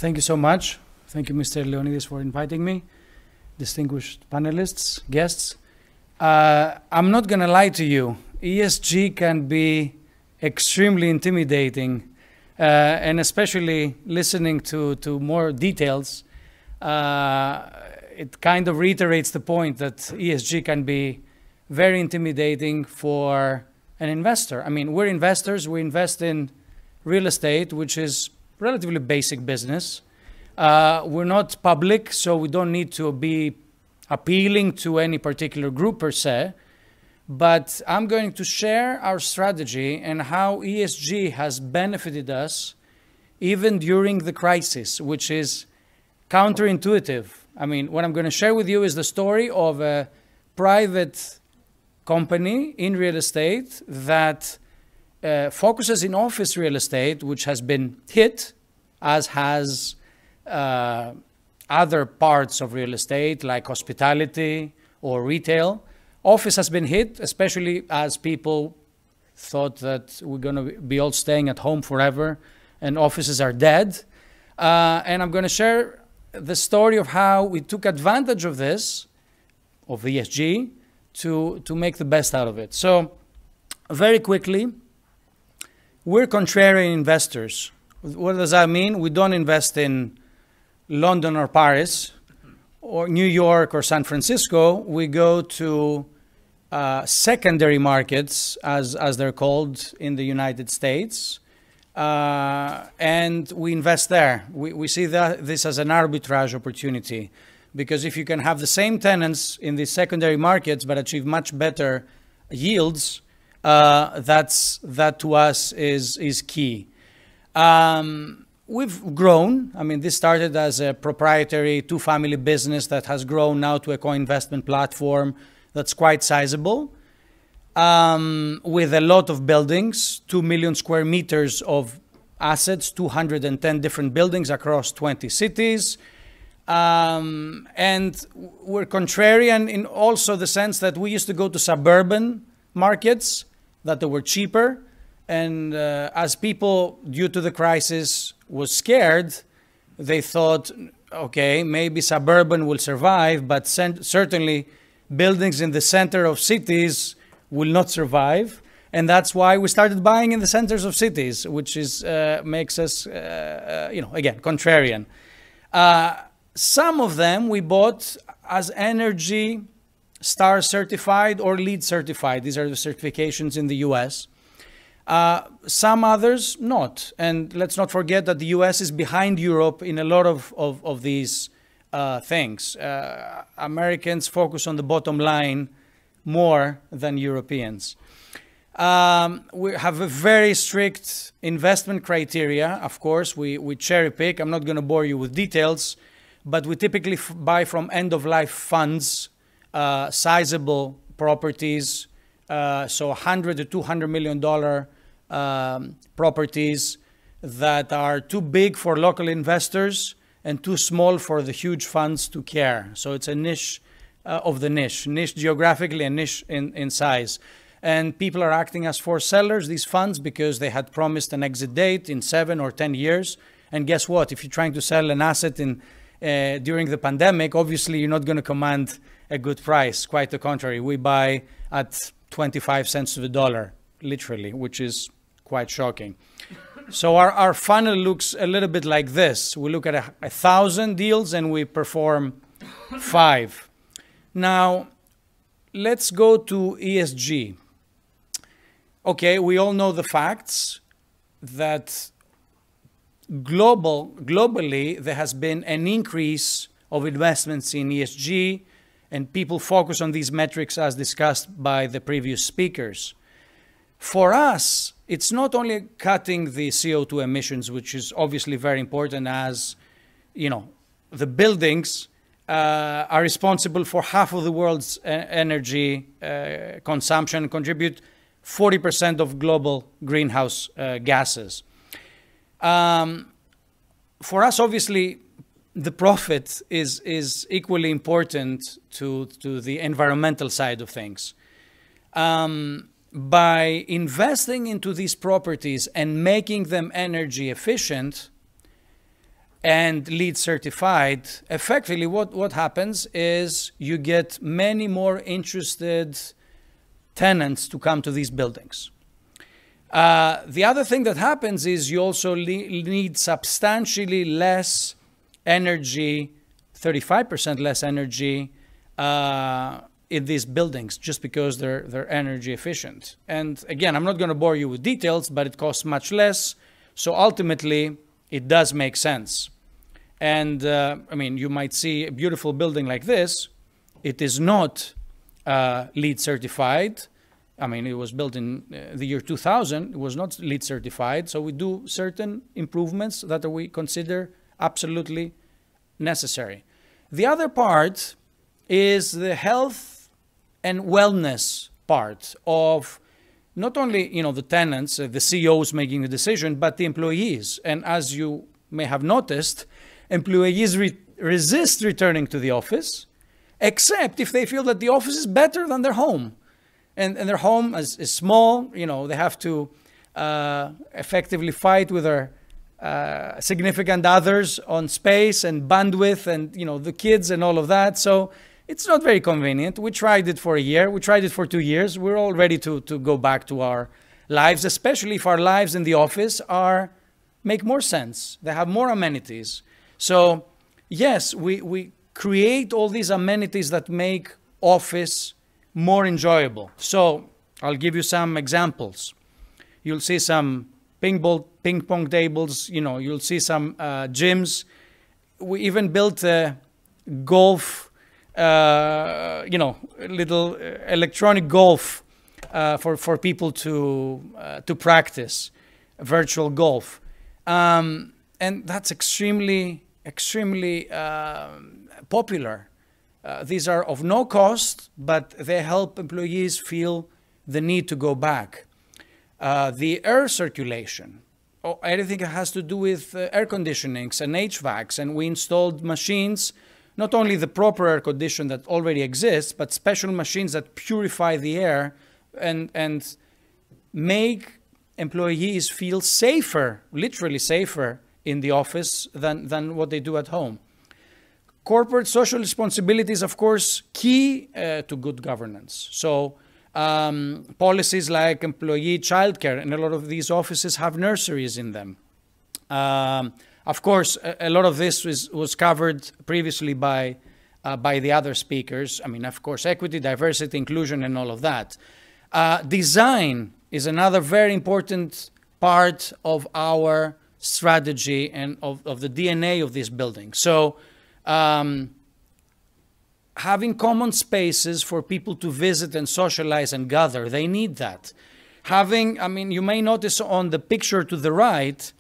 Thank you so much. Thank you, Mr. Leonidas, for inviting me. Distinguished panelists, guests. I'm not going to lie to you. ESG can be extremely intimidating, and especially listening to more details, it kind of reiterates the point that ESG can be very intimidating for an investor. I mean, we're investors. We invest in real estate, which is relatively basic business. We're not public, so we don't need to be appealing to any particular group per se. But I'm going to share our strategy and how ESG has benefited us even during the crisis, which is counterintuitive. I mean, what I'm going to share with you is the story of a private company in real estate that focuses in office real estate, which has been hit, as has other parts of real estate like hospitality or retail. Office has been hit, especially as people thought that we're going to be all staying at home forever and offices are dead. And I'm going to share the story of how we took advantage of this, of ESG, to make the best out of it. So very quickly, we're contrarian investors. What does that mean? We don't invest in London or Paris or New York or San Francisco. We go to secondary markets, as they're called in the United States, and we invest there. We see this as an arbitrage opportunity, because if you can have the same tenants in these secondary markets but achieve much better yields, that to us is key. We've grown. I mean, this started as a proprietary two-family business that has grown now to a co-investment platform that's quite sizable, with a lot of buildings, 2 million square meters of assets, 210 different buildings across 20 cities. And we're contrarian in also the sense that we used to go to suburban markets that they were cheaper. And as people, due to the crisis, was scared, they thought, okay, maybe suburban will survive, but certainly buildings in the center of cities will not survive. And that's why we started buying in the centers of cities, which is makes us, again, contrarian. Some of them we bought as Energy Star certified or LEED certified. These are the certifications in the US. Some others not. And let's not forget that the US is behind Europe in a lot of these things. Americans focus on the bottom line more than Europeans. We have a very strict investment criteria. Of course, we cherry pick. I'm not going to bore you with details, but we typically buy from end-of-life funds, sizable properties, so $100 to $200 million properties that are too big for local investors and too small for the huge funds to care. So it's a niche of the niche geographically and niche in size. And people are acting as forced sellers, these funds, because they had promised an exit date in 7 or 10 years. And guess what? If you're trying to sell an asset during the pandemic, obviously you're not going to command a good price. Quite the contrary. We buy at 25 cents to the dollar, literally, which is quite shocking. So our funnel looks a little bit like this. We look at 1,000 deals and we perform 5. Now, let's go to ESG. Okay, we all know the facts that globally there has been an increase of investments in ESG, and people focus on these metrics as discussed by the previous speakers. For us, it's not only cutting the CO2 emissions, which is obviously very important, as the buildings are responsible for half of the world's energy consumption and contribute 40% of global greenhouse gases. For us, obviously, the profit is equally important to the environmental side of things. By investing into these properties and making them energy efficient, and LEED certified, effectively what happens is you get many more interested tenants to come to these buildings. The other thing that happens is you also need substantially less energy, 35% less energy in these buildings, just because they're energy efficient. And again, I'm not going to bore you with details, but it costs much less. So ultimately, it does make sense. And I mean, you might see a beautiful building like this. It is not LEED certified. I mean, it was built in the year 2000. It was not LEED certified. So we do certain improvements that we consider absolutely necessary. The other part is the health and wellness part of not only, the tenants, the CEOs making the decision, but the employees. And as you may have noticed, employees resist returning to the office, except if they feel that the office is better than their home. And their home is small, they have to effectively fight with their significant others on space and bandwidth and, the kids and all of that. So it's not very convenient. We tried it for a year. We tried it for 2 years. We're all ready to go back to our lives, especially if our lives in the office make more sense. They have more amenities. So yes, we create all these amenities that make office more enjoyable. So I'll give you some examples. You'll see some ping pong tables, you'll see some gyms. We even built a golf, little electronic golf for people to practice virtual golf. And that's extremely popular. These are of no cost, but they help employees feel the need to go back. The air circulation, everything that has to do with air conditionings and HVACs, and we installed machines, not only the proper air condition that already exists, but special machines that purify the air and make employees feel safer, literally safer in the office than what they do at home. Corporate social responsibility is, of course, key to good governance. So policies like employee childcare, and a lot of these offices have nurseries in them. Of course, a lot of this was covered previously by the other speakers. I mean, of course, equity, diversity, inclusion, and all of that. Design is another very important part of our strategy and of the DNA of this building. So having common spaces for people to visit and socialize and gather, they need that. You may notice on the picture to the right,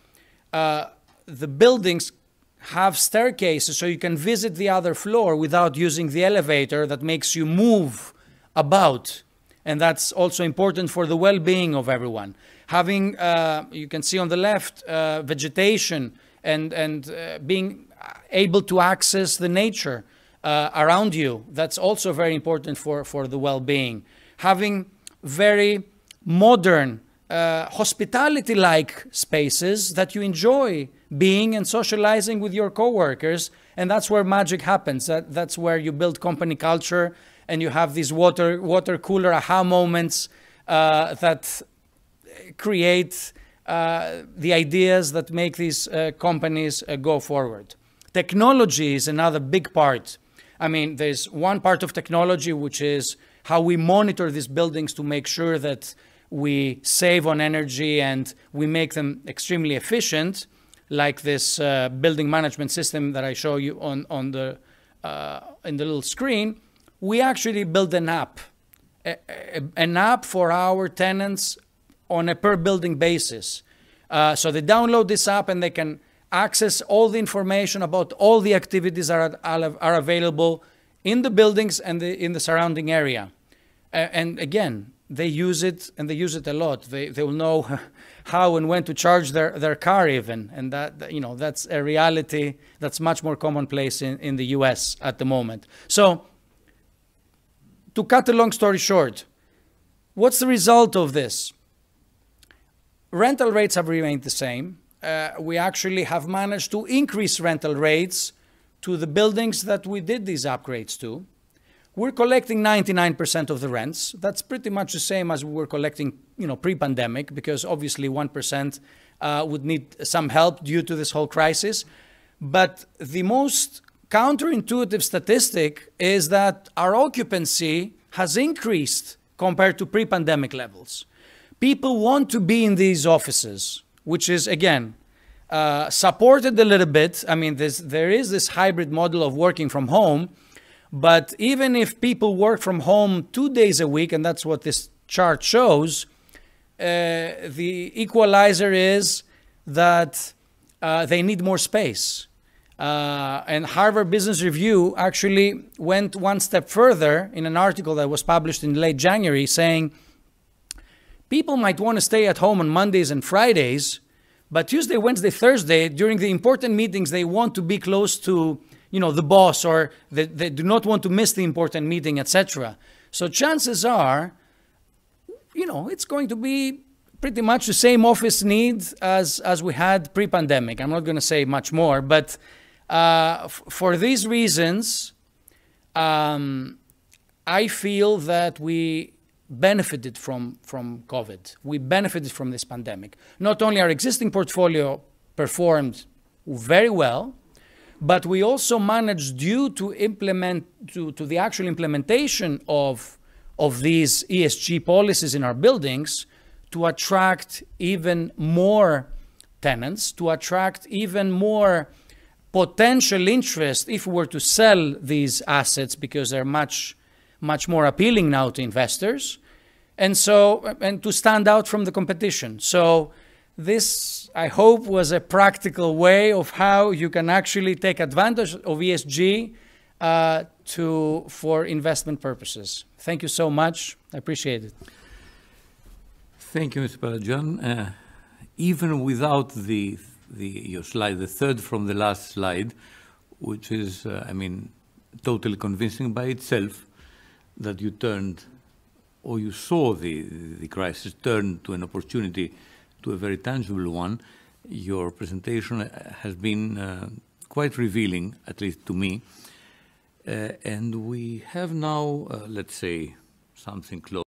the buildings have staircases so you can visit the other floor without using the elevator that makes you move about. And that's also important for the well-being of everyone. Having, you can see on the left, vegetation and being able to access the nature around you. That's also very important for the well-being. Having very modern, hospitality-like spaces that you enjoy being and socializing with your coworkers, and that's where magic happens. That's where you build company culture, and you have these water cooler aha moments that create the ideas that make these companies go forward. Technology is another big part. I mean, there's one part of technology which is how we monitor these buildings to make sure that we save on energy and we make them extremely efficient, like this building management system that I show you in the little screen. We actually build an app for our tenants on a per building basis. So they download this app and they can access all the information about all the activities that are available in the buildings and in the surrounding area. And again, they use it, and they use it a lot. They will know how and when to charge their car even, and that's a reality that's much more commonplace in the US at the moment. So, to cut a long story short, what's the result of this? Rental rates have remained the same. we actually have managed to increase rental rates to the buildings that we did these upgrades to. We're collecting 99% of the rents. That's pretty much the same as we were collecting, pre-pandemic, because obviously 1% would need some help due to this whole crisis. But the most counterintuitive statistic is that our occupancy has increased compared to pre-pandemic levels. People want to be in these offices, which is, again, supported a little bit. I mean, there is this hybrid model of working from home, but even if people work from home 2 days a week, and that's what this chart shows, the equalizer is that they need more space. And Harvard Business Review actually went one step further in an article that was published in late January saying people might want to stay at home on Mondays and Fridays, but Tuesday, Wednesday, Thursday, during the important meetings, they want to be close to, the boss, or they do not want to miss the important meeting, etc. So chances are, it's going to be pretty much the same office needs as we had pre-pandemic. I'm not going to say much more, but for these reasons, I feel that we benefited from COVID. We benefited from this pandemic. Not only our existing portfolio performed very well, but we also managed, due to the actual implementation of these ESG policies in our buildings, to attract even more tenants, to attract even more potential interest if we were to sell these assets, because they're much more appealing now to investors, and to stand out from the competition. So this, I hope, was a practical way of how you can actually take advantage of ESG for investment purposes. Thank you so much. I appreciate it. Thank you, Mr. Parajan. Even without your slide, the third from the last slide, which is, totally convincing by itself, that you turned, or you saw the crisis turn to an opportunity, to a very tangible one. Your presentation has been quite revealing, at least to me. And we have now, let's say, something close.